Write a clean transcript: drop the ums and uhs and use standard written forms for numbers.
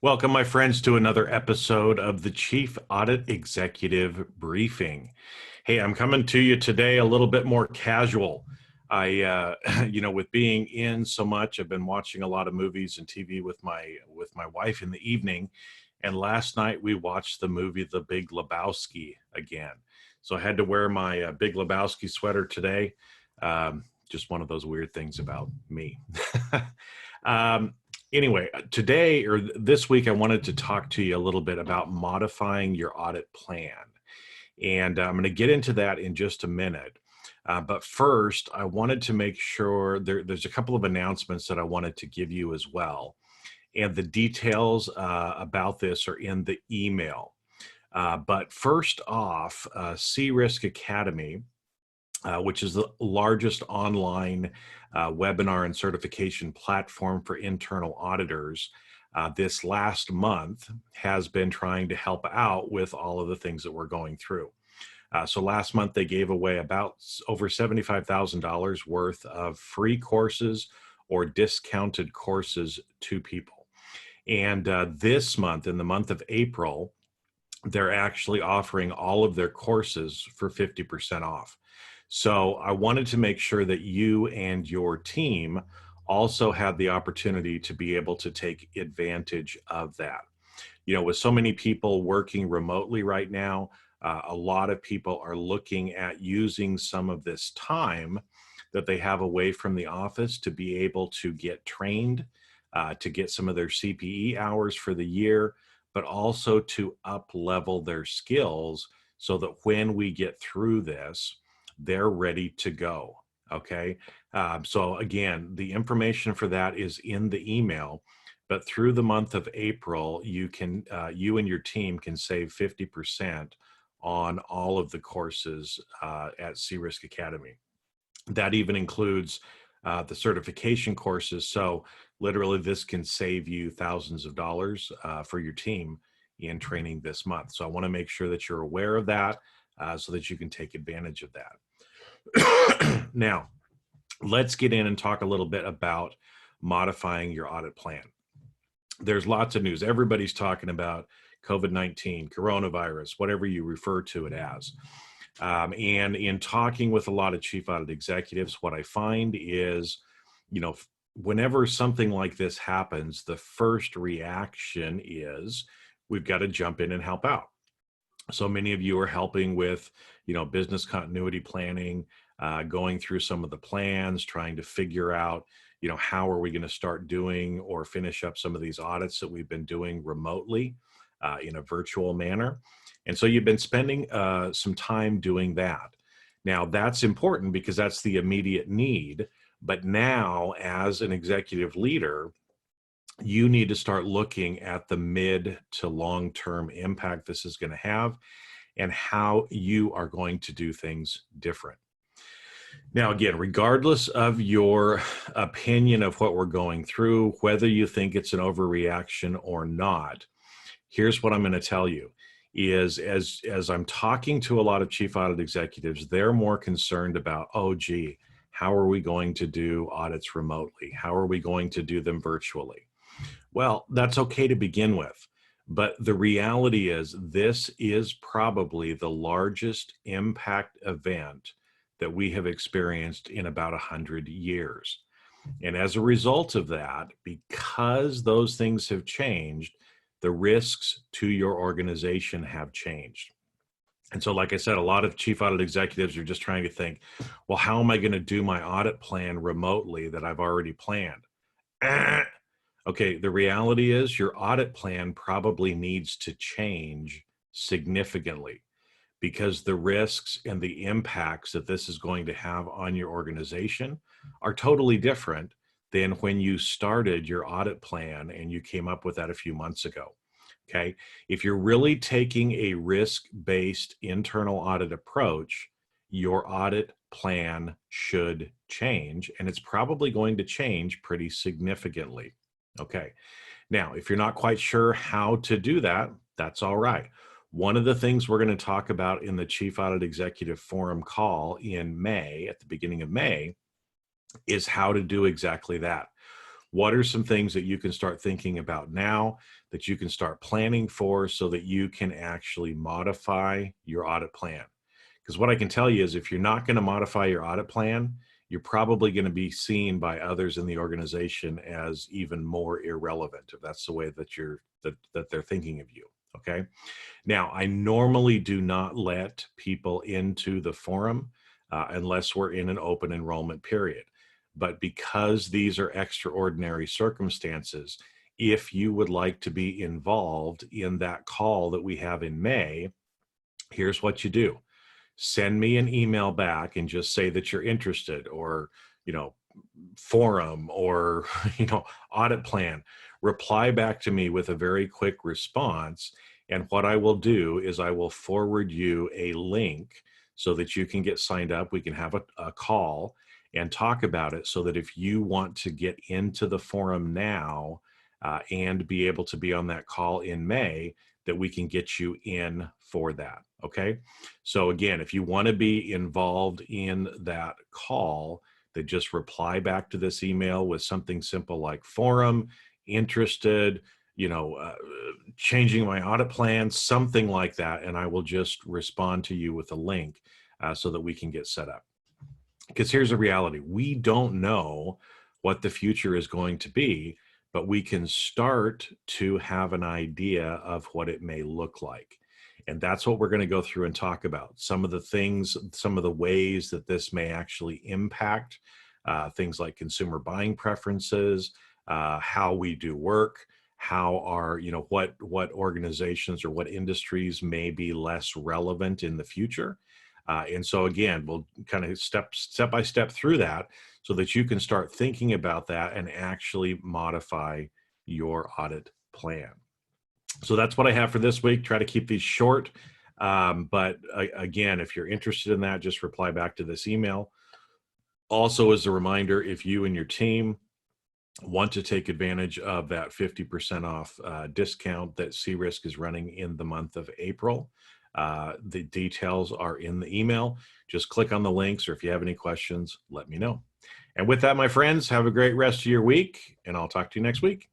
Welcome, my friends, to another episode of the Chief Audit Executive Briefing. Hey, I'm coming to you today a little bit more casual. With being in so much, I've been watching a lot of movies and TV with my wife in the evening, and last night we watched the movie The Big Lebowski again. So I had to wear my Big Lebowski sweater today. Just one of those weird things about me. um, Anyway, today or this week, I wanted to talk to you a little bit about modifying your audit plan. And I'm going to get into that in just a minute. But first, I wanted to make sure there's a couple of announcements that I wanted to give you as well. And the details about this are in the email. But first off, C-Risk Academy, which is the largest online webinar and certification platform for internal auditors, this last month has been trying to help out with all of the things that we're going through. So last month they gave away about over $75,000 worth of free courses or discounted courses to people. And this month, in the month of April, they're actually offering all of their courses for 50% off. So I wanted to make sure that you and your team also had the opportunity to be able to take advantage of that. You know, with so many people working remotely right now, a lot of people are looking at using some of this time that they have away from the office to be able to get trained, to get some of their CPE hours for the year, but also to up level their skills so that when we get through this, they're ready to go. Okay. So again, the information for that is in the email, but through the month of April, you and your team can save 50% on all of the courses at C-Risk Academy. That even includes the certification courses. So literally this can save you thousands of dollars for your team in training this month. So I want to make sure that you're aware of that so that you can take advantage of that. Now, let's get in and talk a little bit about modifying your audit plan. There's lots of news. Everybody's talking about COVID-19, coronavirus, whatever you refer to it as. And in talking with a lot of chief audit executives, what I find is, whenever something like this happens, the first reaction is we've got to jump in and help out. So many of you are helping with, business continuity planning, going through some of the plans, trying to figure out, how are we going to start doing or finish up some of these audits that we've been doing remotely in a virtual manner. And so you've been spending some time doing that. Now that's important because that's the immediate need. But now as an executive leader, you need to start looking at the mid to long-term impact this is going to have and how you are going to do things different. Now, again, regardless of your opinion of what we're going through, whether you think it's an overreaction or not, here's what I'm going to tell you is as I'm talking to a lot of chief audit executives, they're more concerned about, oh, gee, how are we going to do audits remotely? How are we going to do them virtually? Well, that's okay to begin with, but the reality is this is probably the largest impact event that we have experienced in about 100 years. And as a result of that, because those things have changed, the risks to your organization have changed. And so, like I said, a lot of chief audit executives are just trying to think, well, how am I going to do my audit plan remotely that I've already planned? Okay, the reality is your audit plan probably needs to change significantly because the risks and the impacts that this is going to have on your organization are totally different than when you started your audit plan and you came up with that a few months ago. Okay, if you're really taking a risk-based internal audit approach, your audit plan should change, and it's probably going to change pretty significantly. Okay, now, if you're not quite sure how to do that, that's all right. One of the things we're going to talk about in the Chief Audit Executive Forum call in May, at the beginning of May, is how to do exactly that. What are some things that you can start thinking about now that you can start planning for so that you can actually modify your audit plan? Because what I can tell you is if you're not going to modify your audit plan, you're probably going to be seen by others in the organization as even more irrelevant, if that's the way that that they're thinking of you. Okay. Now, I normally do not let people into the forum unless we're in an open enrollment period. But because these are extraordinary circumstances, if you would like to be involved in that call that we have in May, here's what you do. Send me an email back and just say that you're interested, or, you know, forum, or, you know, audit plan. Reply back to me with a very quick response. And what I will do is I will forward you a link so that you can get signed up. We can have a call and talk about it so that if you want to get into the forum now and be able to be on that call in May, that we can get you in for that. Okay. So again, if you want to be involved in that call, then just reply back to this email with something simple like forum, interested, you know, changing my audit plan, something like that. And I will just respond to you with a link so that we can get set up. Because here's the reality. We don't know what the future is going to be, but we can start to have an idea of what it may look like. And that's what we're going to go through and talk about. Some of the things, some of the ways that this may actually impact things like consumer buying preferences, how we do work, how our, you know, what organizations or what industries may be less relevant in the future. And so again, we'll kind of step by step through that so that you can start thinking about that and actually modify your audit plan. So that's what I have for this week. Try to keep these short. But again, if you're interested in that, just reply back to this email. Also, as a reminder, if you and your team want to take advantage of that 50% off discount that CRISC is running in the month of April, the details are in the email. Just click on the links, or if you have any questions, let me know. And with that, my friends, have a great rest of your week, and I'll talk to you next week.